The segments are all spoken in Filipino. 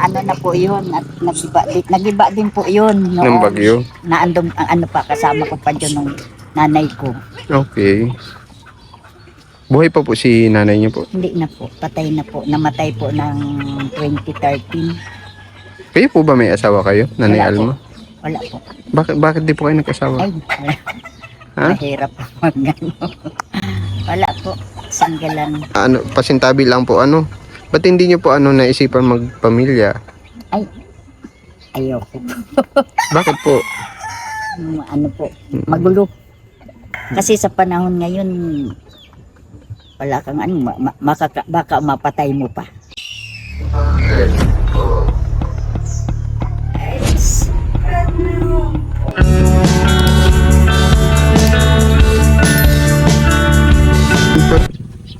ano na po yun at nagiba din po yun Ng noong bagyo? naandong ang ano pa kasama ko pa dyan nung nanay ko. Okay. Buhay pa po si nanay niyo po? Hindi na po, patay na po. Namatay po ng 2013. Kayo po ba may asawa kayo, Nanay Wala Alma? po. Wala po. Bakit di po kayo nag-asawa? Ay, Ha? mahirap po mag-ano. Wala po, single lang. Ano, pasintabi lang po ano? Ba't hindi niyo po ano naisipan magpamilya? Ay, ayoko. Bakit po? Ano po, magulo. Kasi sa panahon ngayon, wala kang ano, baka mapatay mo pa.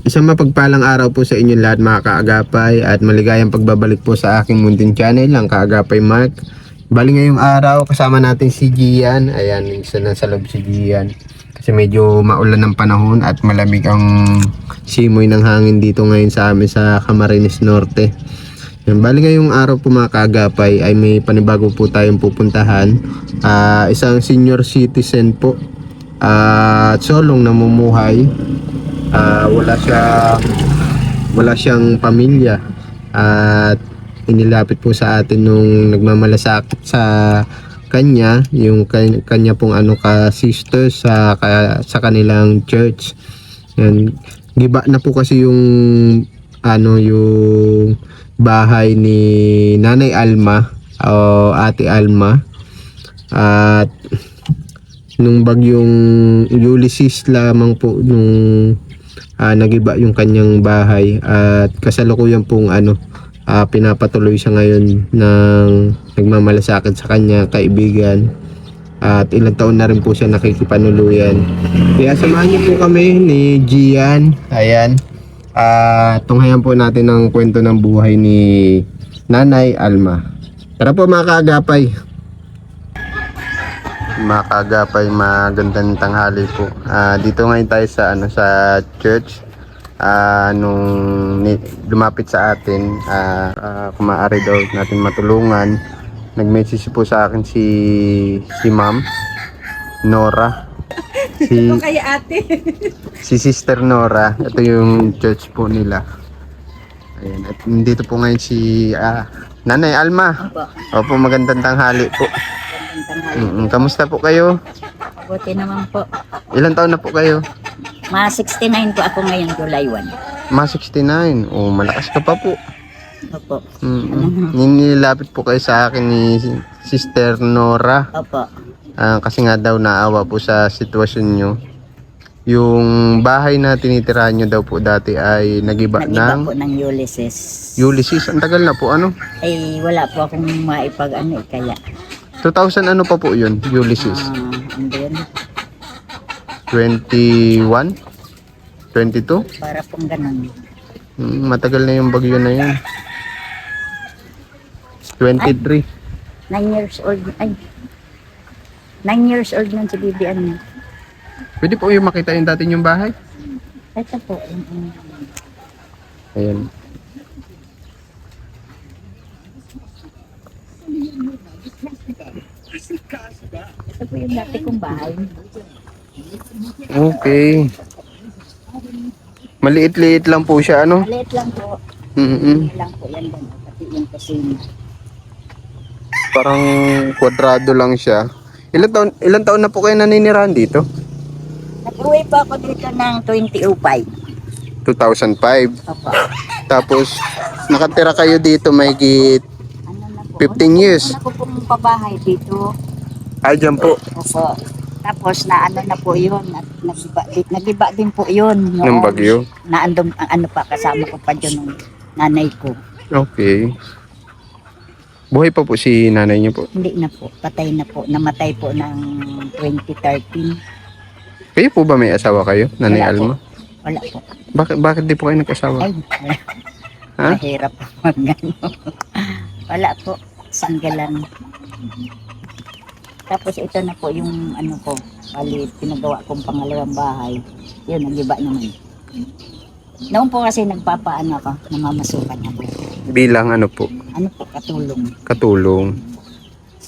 Isang mapagpalang araw po sa inyong lahat mga kaagapay at maligayang pagbabalik po sa aking munting channel, ang Kaagapay Mark. Bali ngayong araw kasama natin si Gian. Ayan, isa na sa loob si Gian. Kasi medyo maulan ng panahon at malamig ang simoy ng hangin dito ngayon sa amin sa Camarines Norte. Yan, bali ngayong araw po mga kaagapay ay may panibago po tayong pupuntahan. Isang senior citizen po at solong namumuhay. Wala siyang pamilya at inilapit po sa atin nung nagmamalasakit sa kanya yung kanya pong sister sa kanilang church. Yan, giba na po kasi yung yung bahay ni Nanay Alma o Ate Alma at nung bagyong Ulysses lamang po nung nagiba yung kanyang bahay at kasalukuyan pong pinapatuloy siya ngayon ng nagmamalasakit sa kanya kaibigan at ilang taon na rin po siya nakikipanuluyan. Kaya samahan niyo po kami ni Gian. Ayan, tunghayan po natin ang kwento ng buhay ni Nanay Alma. Tara po mga kaagapay. Mga kaagapay, magandang tanghali po. Dito ngayon tayo sa church. Nung lumapit sa atin, kung maaari daw natin matulungan, nag-message po sa akin si Ma'am Nora. Ito kay ate. Si Sister Nora. Ito yung church po nila. Ayan, at dito po ngayon si Nanay Alma. Opo, magandang tanghali po. Kamusta po kayo? Buti naman po. Ilang taon na po kayo? Mga 69 po ako ngayon, July 1. Mga 69. Oh, malakas ka pa po. Opo. Nilapit po kayo sa akin ni Sister Nora. Opo. Kasi nga daw naawa po sa sitwasyon nyo. Yung bahay na tinitirahan nyo daw po dati ay nagiba Nagiba ng po ng Ulysses. Ulysses. Ang tagal na po ano? Ay, wala po akong maipag kaya. 2000 ano pa po yun? Ulysses. And then, 21? 22? para pong ganun. Matagal na yung bagyo na yun. 23. 9 years old. Ay. 9 years old nun si Bibian. Pwede po yung makita yung dati yung bahay? Ito po. Ayan. Ito po yung dati kong bahay. Okay. Maliit-liit lang po siya, ano? Maliit lang po. Mm-mm. Lang po yan doon. Pati yung kusina. Parang kwadrado lang siya. Ilan taon na po kayo naninirahan dito? Nag-uwi po ako dito ng 2005. 2005. Opo. Tapos, nakatira kayo dito may git Ano na po? 15 years. Una ko pong pabahay dito. Ay, dyan po. Opo. Tapos na na po yun. At nagiba din po yun. Ng bagyo. Naandong ang pa kasama ko pa dyan nung nanay ko. Okay. Buhay pa po si nanay niyo po? Hindi na po. Patay na po. Namatay po ng 2013. Kayo po ba may asawa kayo, Nanay Wala Alma? po. Wala po. Bakit di po kayo nag-asawa? Ay, Ha? mahirap po mag-ano. Wala po. Single lang. Tapos ito na po yung ano ko. Bali, pinagawa kong pangalawang bahay. Yun, nagiba naman. Noon po kasi nagpapaano ako, namamasukan ako. Bilang ano po? Ano po, katulong. Katulong.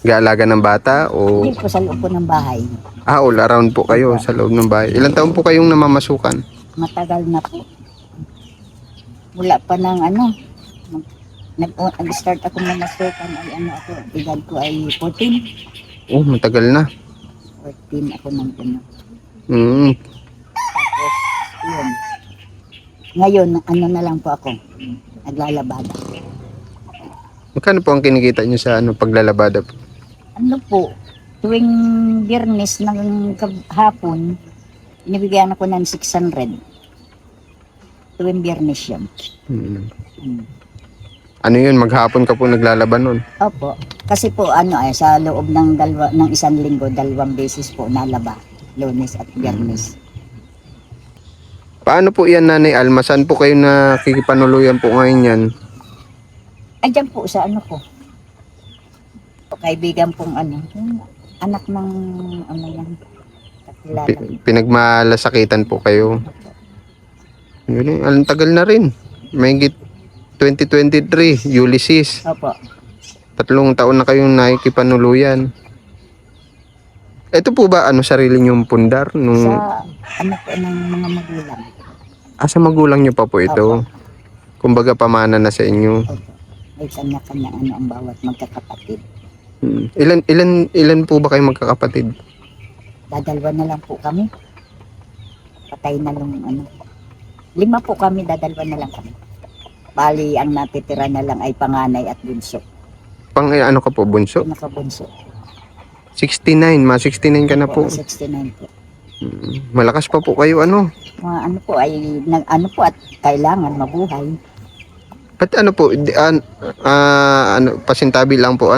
Gaalaga ng bata o Hindi po sa loob po ng bahay. all around po kayo sa loob ng bahay. Ilang taon po kayong namamasukan? Matagal na po. Mula pa ng ano, nag-start ako mamasukan ay ano ako, edad ko ay 14. Oh, matagal na. 14 ako ng ano. Mm. Tapos, yun. Ngayon, ano na lang po ako, naglalabada. Magkano po ang kinikita niyo sa paglalabada po? Ano po, tuwing Biyernes ng hapon, inibigyan ako ng 600. Tuwing Biyernes yun. Mm. Hmm. Ano yun, maghapon ka po naglalaban nun? Opo. Kasi po sa loob ng isang linggo, 2 beses po nalaba. Lunes at Biyernes. Paano po yan, Nanay Alma? Saan po kayo nakikipanuluyan po ngayon yan? Ay, dyan po sa ano ko. Kaibigan pong yung anak ng yan. Kakilala. Pinagmalasakitan po kayo. Yun, alang tagal na rin. Mahigit 2023, Ulysses. Opo. 3 taon na kayong nakikipanuluyan. Ito po ba sarili niyong pundar? Sa po ng mga magulang. Sa magulang niyo pa po ito? Opo. Kumbaga pamana na sa inyo. Opo. May kanya-kanya ang bawat magkakapatid. Ilan po ba kayo magkakapatid? Dadalwa na lang po kami. Patay na lang 5 po kami, dadalwa na lang kami. Bali, ang natitira na lang ay panganay at bunso. Ano ka po, bunso? Pinakabunso. 69, 69 ka na po. 69 po. Malakas pa po kayo Mga po ay, at kailangan mabuhay. Ba't po, pasintabi lang po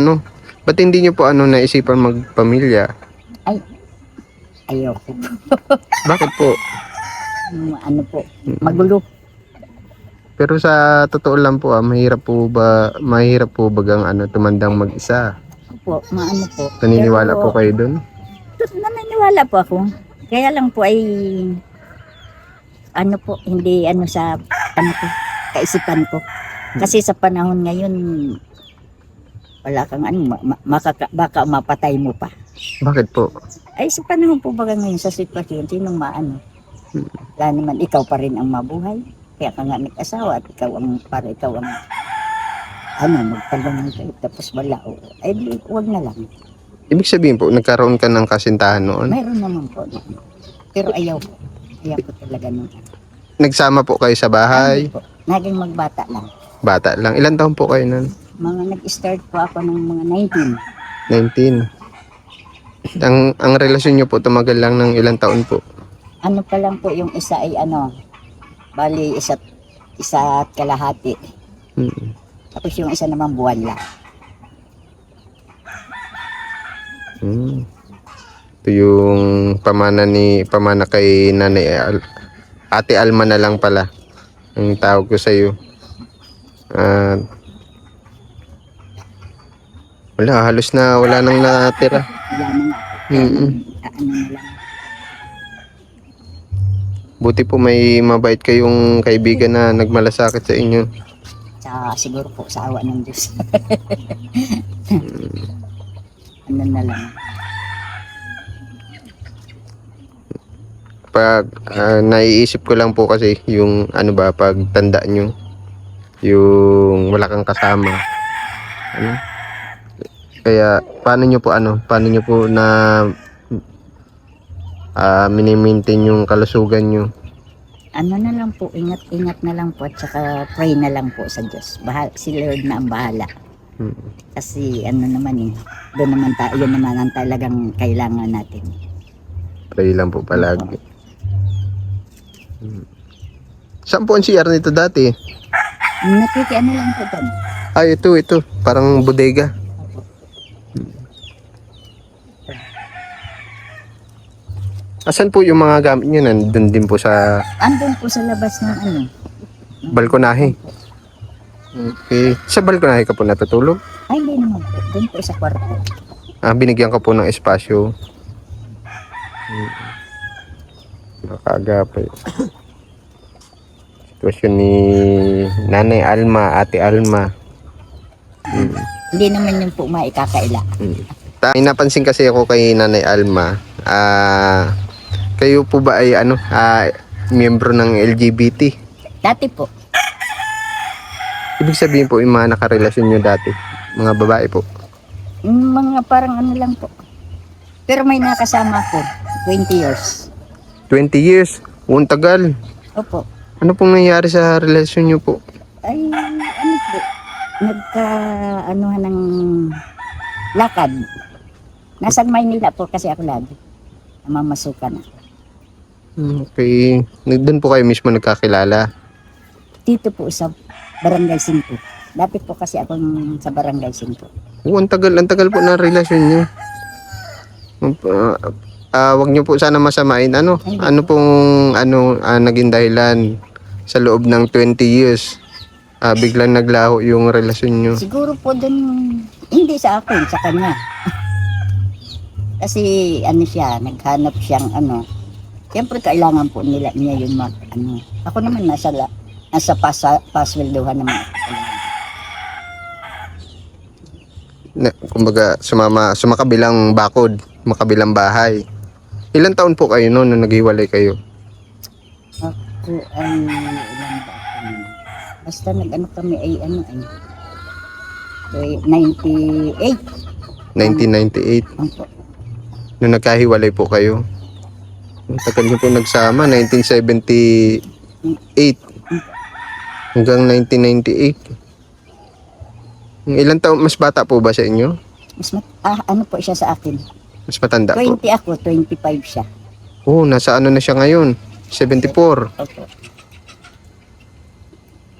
ba't hindi nyo po naisipan magpamilya? Ayoko. Bakit po? Po, magulo. Pero sa totoo lang po, mahirap po bagang tumandang mag-isa? Po, po. Naniniwala po kayo doon? Naniniwala po ako. Kaya lang po ay po, hindi sa kaisipan ko. Kasi sa panahon ngayon, wala kang baka mapatay mo pa. Bakit po? Ay sa panahon po baga ngayon sa sitwasyon, sinong wala naman, ikaw pa rin ang mabuhay. Kaya ka nga nag-asawa at ikaw ang magtalungan kayo tapos wala. Ay di, huwag na lang. Ibig sabihin po, nagkaroon ka ng kasintahan noon? Mayroon naman po. Pero ayaw ko. Ayaw ko talaga nun. Nagsama po kayo sa bahay? Po. Naging magbata lang. Bata lang. Ilan taon po kayo nun? Nag-start po ako ng mga 19. Ang relasyon nyo po tumagal lang ng ilang taon po? Pa lang po yung isa ay bali isa at kalahati. Tapos yung isa naman buwan lang. Ito yung pamana kay Nanay Ate Alma na lang pala ang tawag ko sa iyo. Halos wala nang natira. Wala na nga. Na lang. Buti po may mabait kayong kaibigan na nagmalasakit sa inyo. Siguro po sa awa ng Diyos. Na lang. Pag naiisip ko lang po kasi yung pag tanda nyo, yung wala kang kasama. Kaya paano nyo po na mini-maintain yung kalusugan nyo? Na lang po, ingat na lang po at saka pray na lang po sa Diyos. Si Lord na ang bahala. Kasi doon naman yun naman ang talagang kailangan natin. Pray lang po palagi. Saan po ang CR nito dati? Lang po doon. Ito. Parang bodega. Asan po yung mga gamit nyo? Nandun din po sa... Andun po sa labas ng balkonahe. Okay. Sa balkonahe ka po natutulog? Ay, hindi naman po. Doon po sa kwarto. Binigyan ka po ng espasyo. Nakagapay. Ito sitwasyon ni Nanay Alma, Ate Alma. Hindi naman yun po maikakaila. May napansin kasi ako kay Nanay Alma. Kayo po ba ay miyembro ng LGBT? Dati po, Ibig sabihin po yung mga nakarelasyon nyo dati, mga babae po. mga parang ano lang po. Pero may nakasama ko, 20 years. 20 years? Ang tagal. Opo. Ano pong nangyari sa relasyon nyo po? Ay, ano po, nagka-anuhan ng lakad. Nasa Maynila po kasi ako lagi. Namamasukan ako. Okay. Doon po kayo mismo nagkakilala. Dito po sa Barangay 5. Dati po kasi akong sa Barangay 5. Ang tagal po ng relasyon nyo. Wag nyo po sana masamain. Ano pong naging dahilan sa loob ng 20 years? Biglang naglaho yung relasyon nyo. Siguro po dun, hindi sa akin, sa kanya. Kasi ano siya, naghanap siyang siyempre kailangan po niya yung Ako naman nasa pasweldohan naman. Kumbaga sumakabilang bakod, makabilang bahay. Ilang taon po kayo noon nung naghiwalay kayo? Ako ay ilan ba ako nun? Basta kami ay 98. 1998. Opo. Nung nagkahiwalay po kayo. Ang tagal niyo po nagsama, 1978 hanggang 1998. Ilang taon, mas bata po ba sa inyo? Ano po siya sa akin? Mas matanda 20 po? ako, 25 siya. Nasa na siya ngayon? 74. Opo.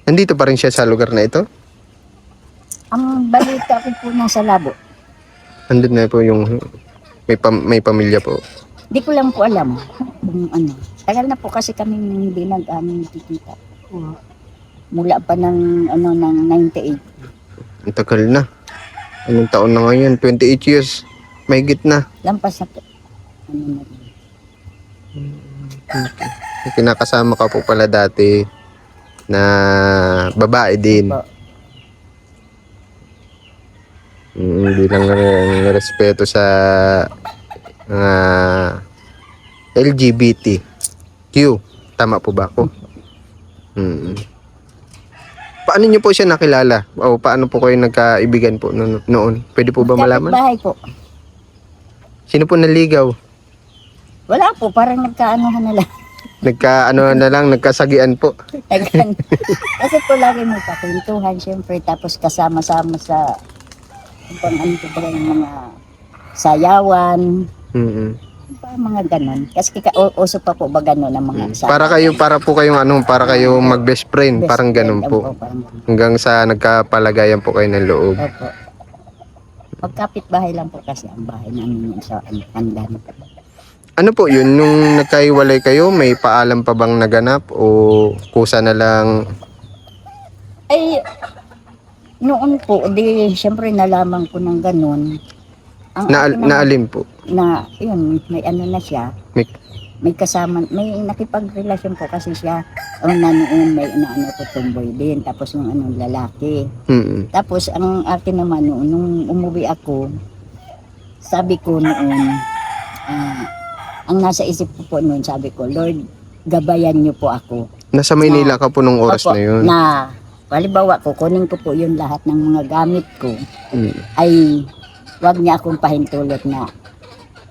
Nandito pa rin siya sa lugar na ito? Ang balita ko po nasa Labo. Andun na po yung may pamilya po. Di ko lang po alam kung ano. Tagal na po kasi kami hindi nagkikita. Mula pa ng ng 98. Ang tagal na. Anong taon na ngayon? 28 years. Mahigit na. Lampas na po. Na rin. Kinakasama ka po pala dati na babae din. Opo. Bilang respeto sa LGBTQ. Tama po ba ako? Paano niyo po siya nakilala? O paano po kayo nagkaibigan po noon? Pwede po ba malaman? Kapitbahay po. Sino po naligaw? Wala po, parang nagkaanohan na lang. Nagkasagian po. Kasi po lagi may kakwentuhan, syempre. Tapos kasama-sama sa yung mga sayawan. Mga ganon. Kasi uso pa po ba ganon ang mga Para po kayong para kayo mag best friend, best parang friend, ganon po. parang ganon. Hanggang sa nagkapalagayan po kayo ng loob. Opo. Magkapit-bahay lang po kasi ang bahay namin sa Pandan. Ano po yun, nung nagkahiwalay kayo, may paalam pa bang naganap o kusa na lang? Ay, noon po, syempre nalaman ko ng ganon. Naalim po? Yun, may na siya. May kasama, may nakipagrelasyon po kasi siya. Noon may ko tumboy din, tapos yung lalaki. Tapos ang akin naman noon, nung umuwi ako, sabi ko noon, ang nasa isip ko po noon, sabi ko, Lord, gabayan niyo po ako. Nasa Maynila ka po nung oras na yun? Halimbawa, kunin ko po yung lahat ng mga gamit ko, ay wag niya akong pahintulot na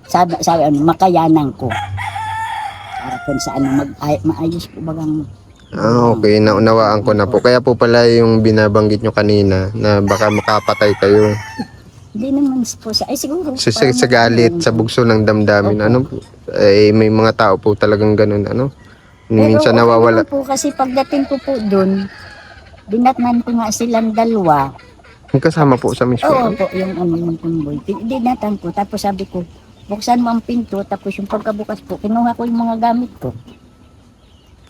sabi makayanan ko. Para kung sa maayos po bagang okay, naunawaan ko na po. Kaya po pala yung binabanggit nyo kanina na baka makapatay kayo. Hindi naman po siguro. Sa galit, sa bugso ng damdamin. May mga tao po talagang ganun. Minsan nawawala. Pero po kasi pagdating ko po doon, dinatnan ko nga silang dalawa. Kasama po sa mismo. Oo po, yung tumboy. Dinatan ko, tapos sabi ko, buksan mo ang pinto, tapos yung pagkabukas po, kinuha ko yung mga gamit ko.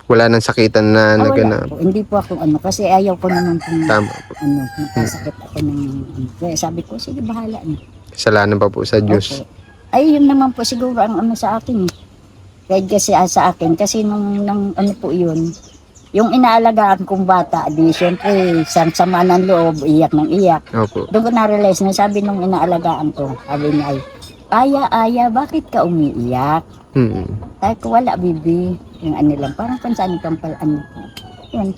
Wala nang sakitan na naganap. Po, hindi po ako kasi ayaw ko naman kung Tama po. nakasakit ako ng kaya sabi ko, sige bahala na. Kasalanan pa po sa Diyos. Okay. Ay, yun naman po siguro ang sa akin eh. Kahit kasi sa akin, kasi nung po yun, Yung inaalagaan kong bata, di syempre, sama ng loob, iyak ng iyak. Opo. Doon ko na-realize na sabi nung inaalagaan ko, sabi niya ay, Aya, bakit ka umiiyak? Mm. Sabi ko, wala, bibi. Yung ano lang, parang kung saan kang pala, ano. Yun,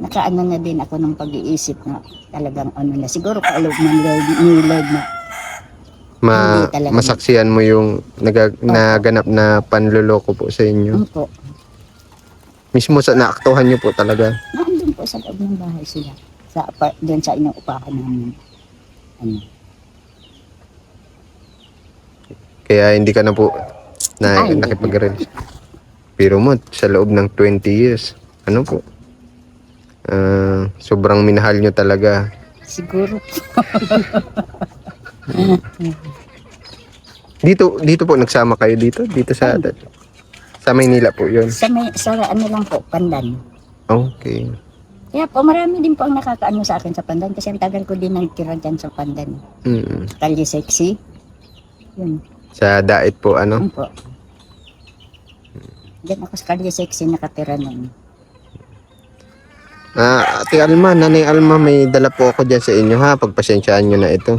nakaano na din ako ng pag-iisip na talagang ano na. Siguro kaloob ng Lord na Hindi talaga. Masaksihan mo yung naganap na panloloko po sa inyo. ano po. Mismo sa naaktuhan nyo po talaga. Naandun po sa loob ng bahay sila. Doon sa inuupahan namin. Ano. Kaya hindi ka na po Ay, hindi. nakipag-rel. Pero mo, sa loob ng 20 years, ano po? Sobrang minahal nyo talaga. Siguro Dito po nagsama kayo dito sa Maynila po 'yon. sa ano lang po, Pandan. Okay. Kaya po marami din po ang nakakaano sa akin sa Pandan kasi ang tagal ko din nagtira dyan sa Pandan. Mm. Kalye Sexy. Yun. Sa Dait po ano? Yun po. Diyan ako sa Kalye Sexy nakatira nun. Ate Alma, Nanay Alma, may dala po ako dyan sa inyo ha. Pagpasensyaan nyo na ito.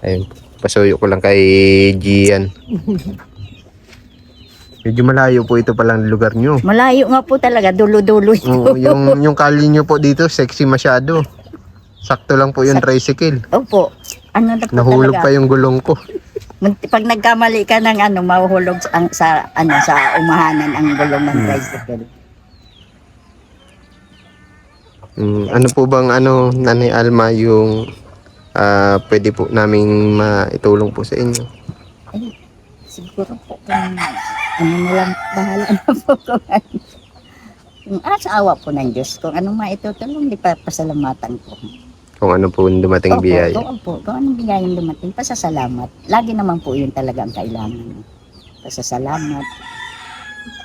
Ayun. Pasuyo ko lang kay Gian. Medyo malayo po ito palang lugar nyo. Malayo nga po talaga, dulo-dulo ito. Oo, yung kali nyo po dito, sexy masyado. Sakto lang po yung tricycle. Opo. Ano na po Nahulog talaga. pa yung gulong ko. Pag nagkamali ka ng ano, mahuhulog sa umahanan ang gulong ng tricycle. Ano po bang Nanay Alma yung pwede po naming maitulong po sa inyo? Ay, siguro po kung ano na lang, bahala na po kung ano. Sa awa po ng Diyos, kung anong maitutulong, di pa pasalamatan ko. Kung ano po yung dumating biyaya. Opo, kung anong biyayang dumating, pasasalamat. Lagi naman po yun talaga ang kailangan. Pasasalamat.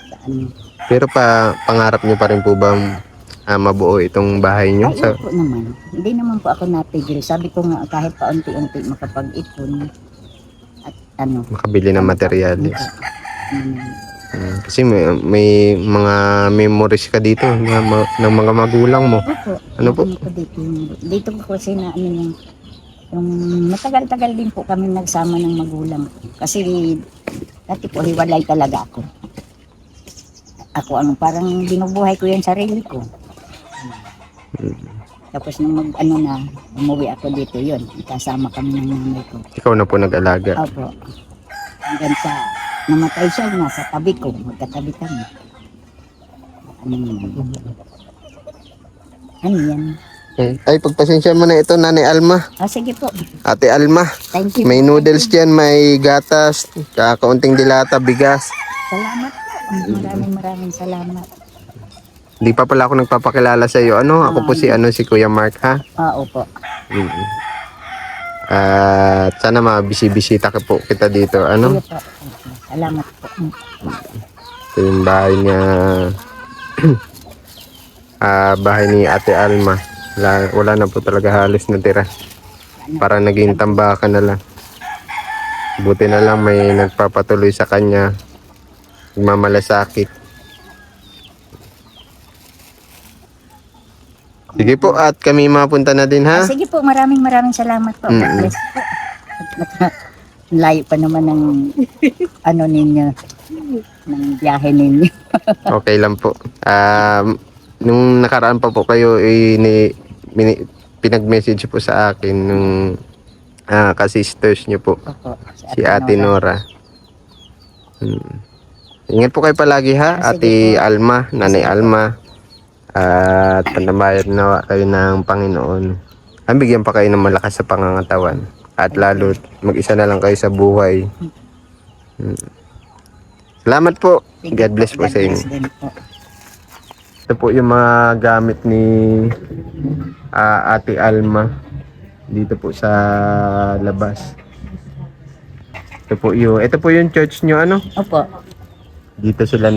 Sa ano. Pero pangarap nyo pa rin po bang mabuo itong bahay nyo? Ay, opo naman. Hindi naman po ako natigil. Sabi ko nga, kahit pa unti-unti makapag-ipon at ano. Makabili ng materyales. Mm. Kasi may mga memories ka dito ng mga magulang mo. Opo. Ano po? Dito ko kasi na yung matagal-tagal din po kami nagsama ng magulang ko. Kasi dati po hiwalay talaga ako. Ako parang binubuhay ko yung sarili ko. Tapos nung umuwi ako dito yun. Kasama kami ng nanay ko. Ikaw na po nag-alaga. Opo. Hanggang sa namatay siya nasa tabi ko. Magkatabi kami. Ano yan? Ay, pagpasensya mo na ito, Nanay Alma. Sige po. Ate Alma, Thank you. may noodles dyan, may gatas, kaunting dilata, bigas. Salamat po. Maraming salamat. Hindi pa pala ako nagpapakilala sa iyo. Ako po si Kuya Mark ha. Opo. At sana mabisibisita ka po kita dito. Sige po. Salamat po. Ito yung bahay niya. Bahay ni Ate Alma. Wala na po talaga halos natira. Para naging tambakan na lang. Buti na lang may nagpapatuloy sa kanya. Magmamalasakit. Sige po, at kami mapunta na din ha. Sige po, maraming salamat po. God bless po. Layo pa naman ng ninyo, ng biyahe ninyo. Okay lang po. Nung nakaraan pa po kayo, pinag-message po sa akin nung ka-sisters nyo po. Opo, Si Ate Nora. Ingat po kayo palagi ha, Ate Alma, Nanay Alma. At panambayad na kayo ng Panginoon. Bigyan pa kayo ng malakas sa pangangatawan. At lalo, mag-isa na lang kayo sa buhay. Salamat po. God bless po sa inyo. Ito po yung mga gamit ni Ate Alma. Dito po sa labas. Ito po yung church nyo, Opo. Dito sila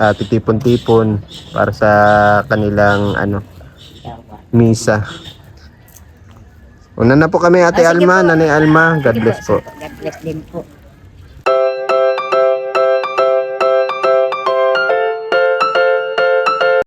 titipon-tipon para sa kanilang misa. Una na po kami, Ate Alma, po. Nanay Alma. God bless po. God bless din po.